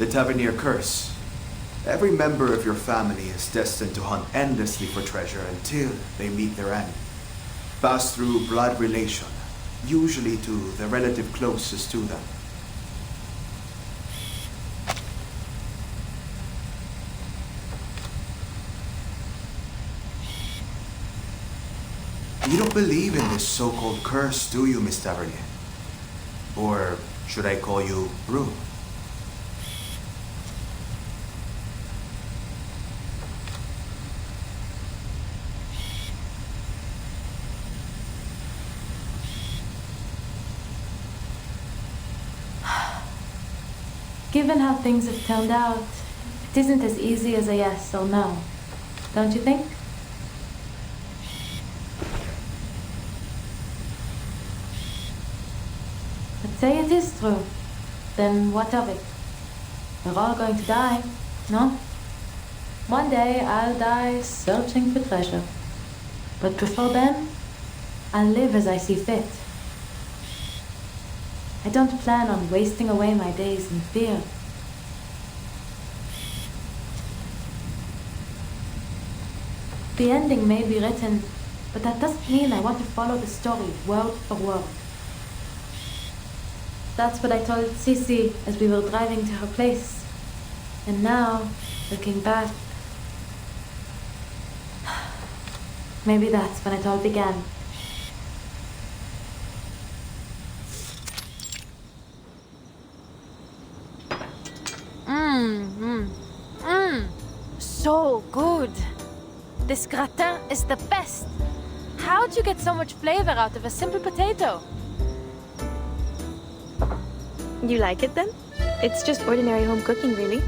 The Tavernier curse. Every member of your family is destined to hunt endlessly for treasure until they meet their end. Pass through blood relation, usually to the relative closest to them. You don't believe in this so-called curse, do you, Miss Tavernier? Or should I call you Rue? Given how things have turned out, it isn't as easy as a yes or no. Don't you think? But say it is true. Then what of it? We're all going to die, no? One day I'll die searching for treasure. But before then, I'll live as I see fit. I don't plan on wasting away my days in fear. The ending may be written, but that doesn't mean I want to follow the story word for word. That's what I told Sissy as we were driving to her place. And now, looking back, maybe that's when it all began. So good. This gratin is the best. How'd you get so much flavor out of a simple potato? You like it then? It's just ordinary home cooking, really.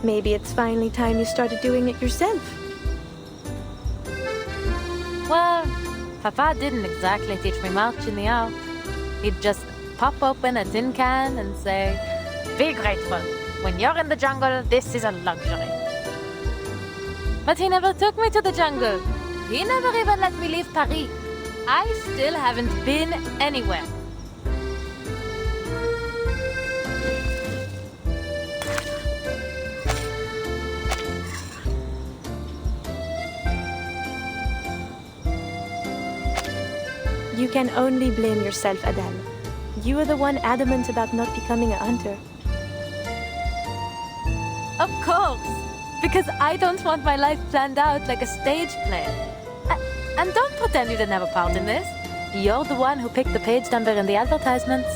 Maybe it's finally time you started doing it yourself. Well, Papa didn't exactly teach me much in the out. He'd just pop open a tin can and say, "Be grateful. When you're in the jungle, this is a luxury." But he never took me to the jungle. He never even let me leave Paris. I still haven't been anywhere. You can only blame yourself, Adele. You were the one adamant about not becoming a hunter. Of course! Because I don't want my life planned out like a stage play. And don't pretend you didn't have a part in this. You're the one who picked the page number in the advertisements.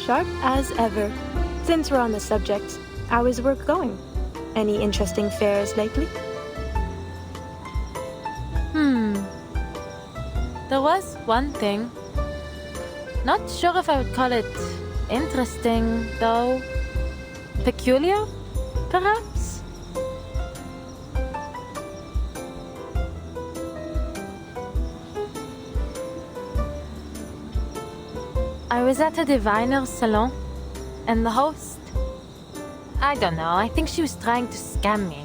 Sharp as ever. Since we're on the subject, how is work going? Any interesting fairs lately? There was one thing. Not sure if I would call it interesting, though. Peculiar, perhaps? I was at a diviner's salon, and the host, I don't know, I think she was trying to scam me.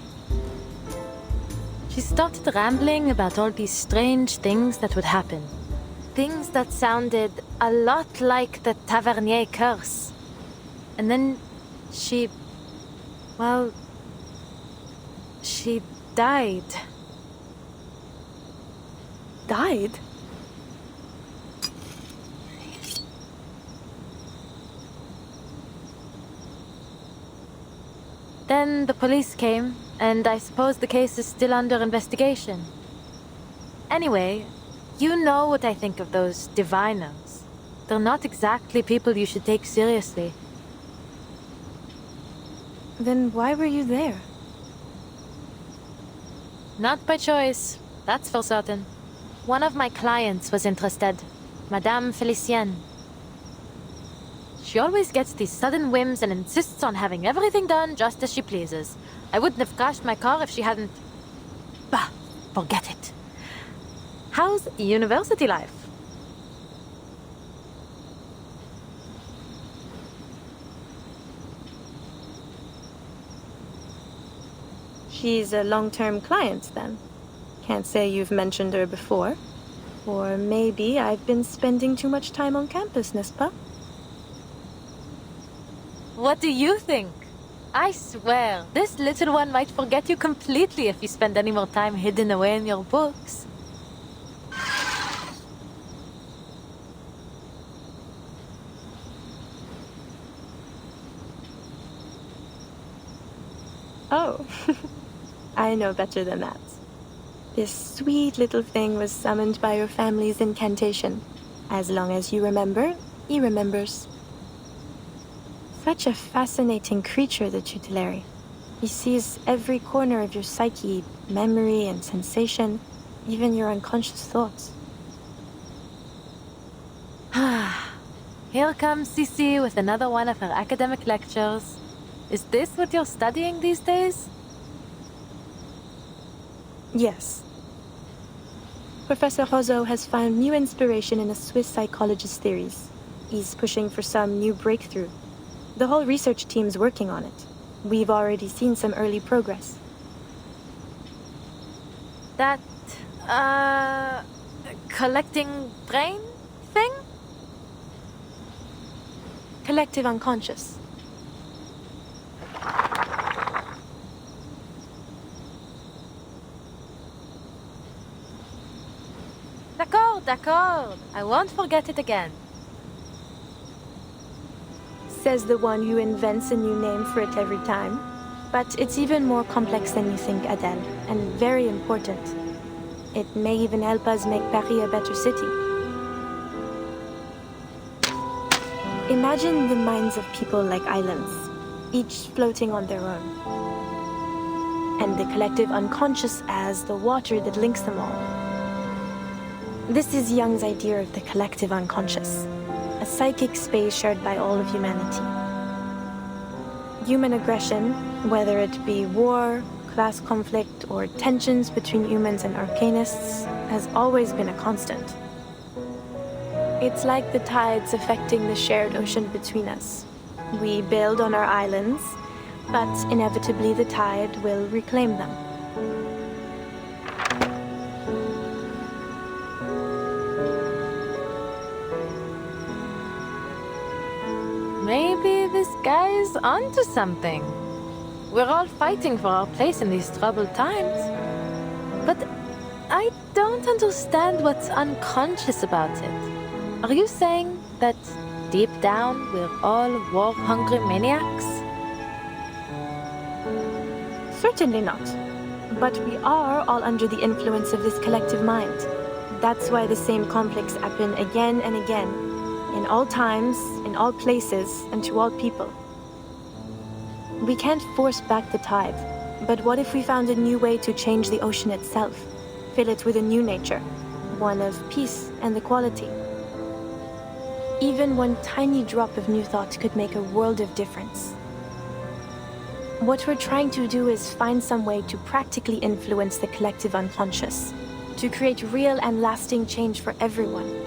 She started rambling about all these strange things that would happen. Things that sounded a lot like the Tavernier curse. And then she died. Died? Then the police came, and I suppose the case is still under investigation. Anyway, you know what I think of those diviners. They're not exactly people you should take seriously. Then why were you there? Not by choice, that's for certain. One of my clients was interested, Madame Felicienne. She always gets these sudden whims and insists on having everything done just as she pleases. I wouldn't have crashed my car if she hadn't... Bah, forget it. How's university life? She's a long-term client, then? Can't say you've mentioned her before. Or maybe I've been spending too much time on campus, n'est-ce pas? What do you think? I swear, this little one might forget you completely if you spend any more time hidden away in your books. Oh, I know better than that. This sweet little thing was summoned by your family's incantation. As long as you remember, he remembers. Such a fascinating creature, the tutelary. He sees every corner of your psyche, memory and sensation, even your unconscious thoughts. Here comes Cici with another one of her academic lectures. Is this what you're studying these days? Yes. Professor Rozo has found new inspiration in a Swiss psychologist's theories. He's pushing for some new breakthrough. The whole research team's working on it. We've already seen some early progress. That, collecting brain thing? Collective unconscious. D'accord. I won't forget it again. Says the one who invents a new name for it every time. But it's even more complex than you think, Adele, and very important. It may even help us make Paris a better city. Imagine the minds of people like islands, each floating on their own. And the collective unconscious as the water that links them all. This is Jung's idea of the collective unconscious, a psychic space shared by all of humanity. Human aggression, whether it be war, class conflict, or tensions between humans and arcanists, has always been a constant. It's like the tides affecting the shared ocean between us. We build on our islands, but inevitably the tide will reclaim them. Maybe this guy's onto something. We're all fighting for our place in these troubled times. But I don't understand what's unconscious about it. Are you saying that deep down we're all war-hungry maniacs? Certainly not. But we are all under the influence of this collective mind. That's why the same conflicts happen again and again, in all times, in all places, and to all people. We can't force back the tide, but what if we found a new way to change the ocean itself? Fill it with a new nature, one of peace and equality. Even one tiny drop of new thought could make a world of difference. What we're trying to do is find some way to practically influence the collective unconscious, to create real and lasting change for everyone.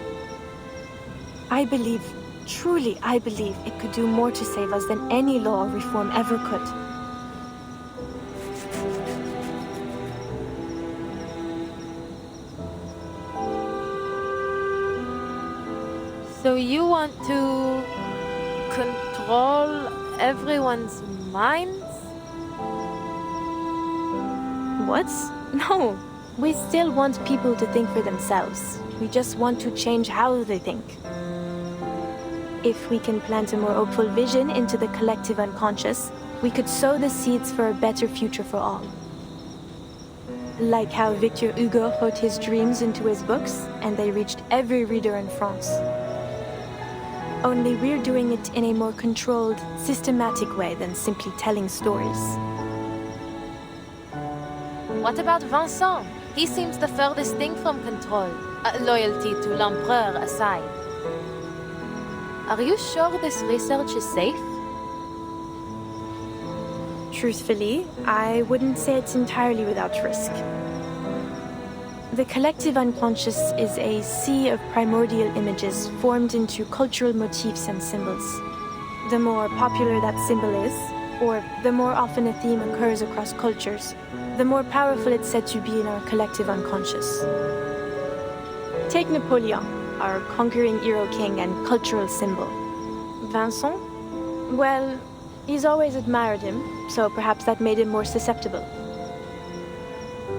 I believe, truly I believe, it could do more to save us than any law or reform ever could. So you want to control everyone's minds? What? No. We still want people to think for themselves. We just want to change how they think. If we can plant a more hopeful vision into the collective unconscious, we could sow the seeds for a better future for all. Like how Victor Hugo wrote his dreams into his books, and they reached every reader in France. Only we're doing it in a more controlled, systematic way than simply telling stories. What about Vincent? He seems the furthest thing from control, loyalty to l'Empereur aside. Are you sure this research is safe? Truthfully, I wouldn't say it's entirely without risk. The collective unconscious is a sea of primordial images formed into cultural motifs and symbols. The more popular that symbol is, or the more often a theme occurs across cultures, the more powerful it's said to be in our collective unconscious. Take Napoleon, our conquering hero king and cultural symbol. Vincent? Well, he's always admired him, so perhaps that made him more susceptible.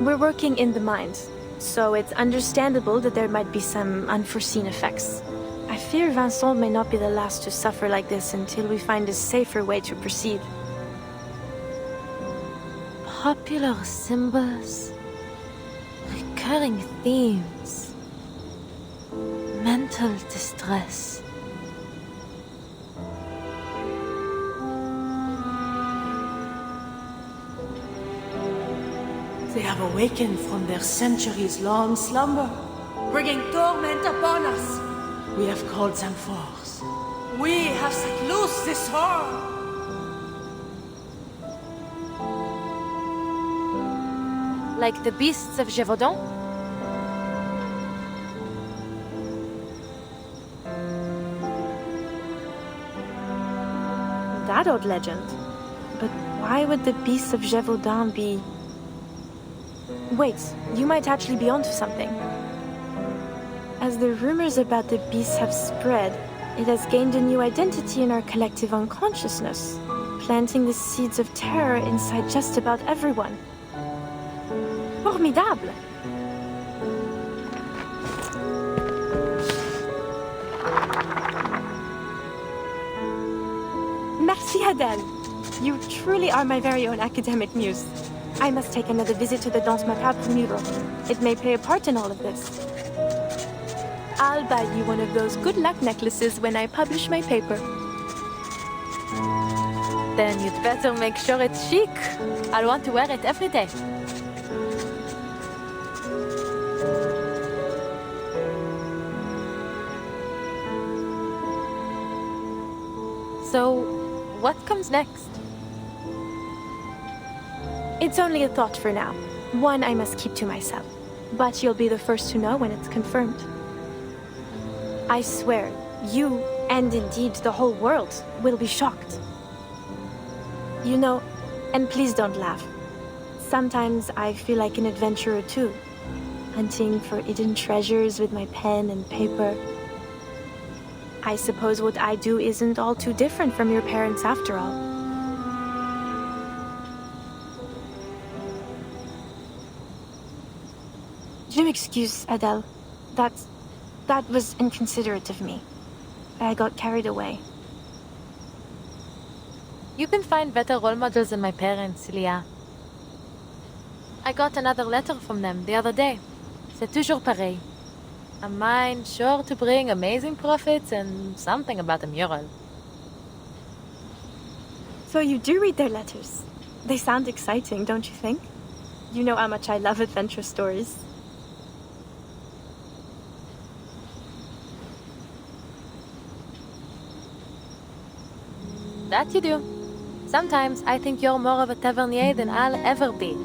We're working in the mind, so it's understandable that there might be some unforeseen effects. I fear Vincent may not be the last to suffer like this until we find a safer way to proceed. Popular symbols, recurring themes, mental distress. They have awakened from their centuries-long slumber, bringing torment upon us. We have called them forth. We have set loose this horror. Like the beasts of Gévaudan? That old legend. But why would the beasts of Gévaudan be... Wait, you might actually be onto something. As the rumors about the beasts have spread, it has gained a new identity in our collective unconsciousness, planting the seeds of terror inside just about everyone. Formidable! Merci, Adèle. You truly are my very own academic muse. I must take another visit to the Danse Macabre Muro. It may play a part in all of this. I'll buy you one of those good luck necklaces when I publish my paper. Then you'd better make sure it's chic. I'll want to wear it every day. So, what comes next? It's only a thought for now. One I must keep to myself. But you'll be the first to know when it's confirmed. I swear, you, and indeed the whole world, will be shocked. You know, and please don't laugh. Sometimes I feel like an adventurer too, hunting for hidden treasures with my pen and paper. I suppose what I do isn't all too different from your parents after all. Je m'excuse, Adèle. That was inconsiderate of me. I got carried away. You can find better role models than my parents, Leah. I got another letter from them the other day. C'est toujours pareil. A mind sure to bring amazing profits and something about a mural. So you do read their letters. They sound exciting, don't you think? You know how much I love adventure stories. That you do. Sometimes I think you're more of a tavernier than I'll ever be.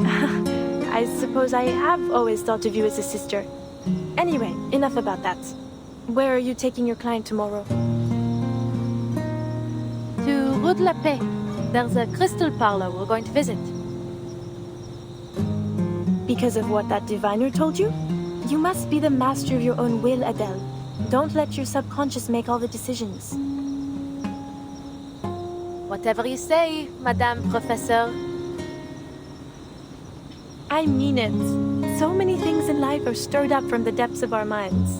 I suppose I have always thought of you as a sister. Anyway, enough about that. Where are you taking your client tomorrow? To Rue de la Paix. There's a crystal parlor we're going to visit. Because of what that diviner told you? You must be the master of your own will, Adèle. Don't let your subconscious make all the decisions. Whatever you say, Madame Professeur. I mean it. So many things in life are stirred up from the depths of our minds.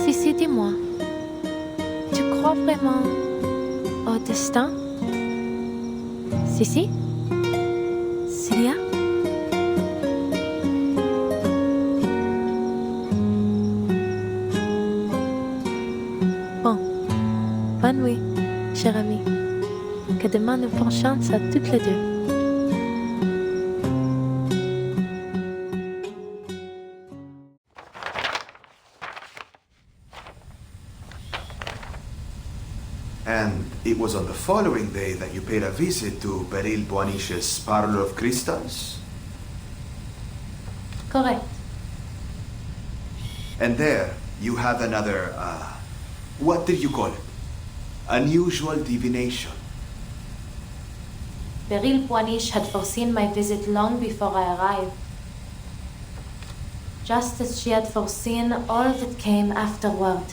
Sissi, dis-moi. Tu crois vraiment au destin? Sissi? Celia? Bon. Bonne nuit, chère amie. Que demain nous porte chance à toutes les deux. And it was on the following day that you paid a visit to Beryl Boaniche's Parlor of Crystals? Correct. And there, you have another, what did you call it? Unusual divination. Beryl Poinish had foreseen my visit long before I arrived. Just as she had foreseen all that came afterward.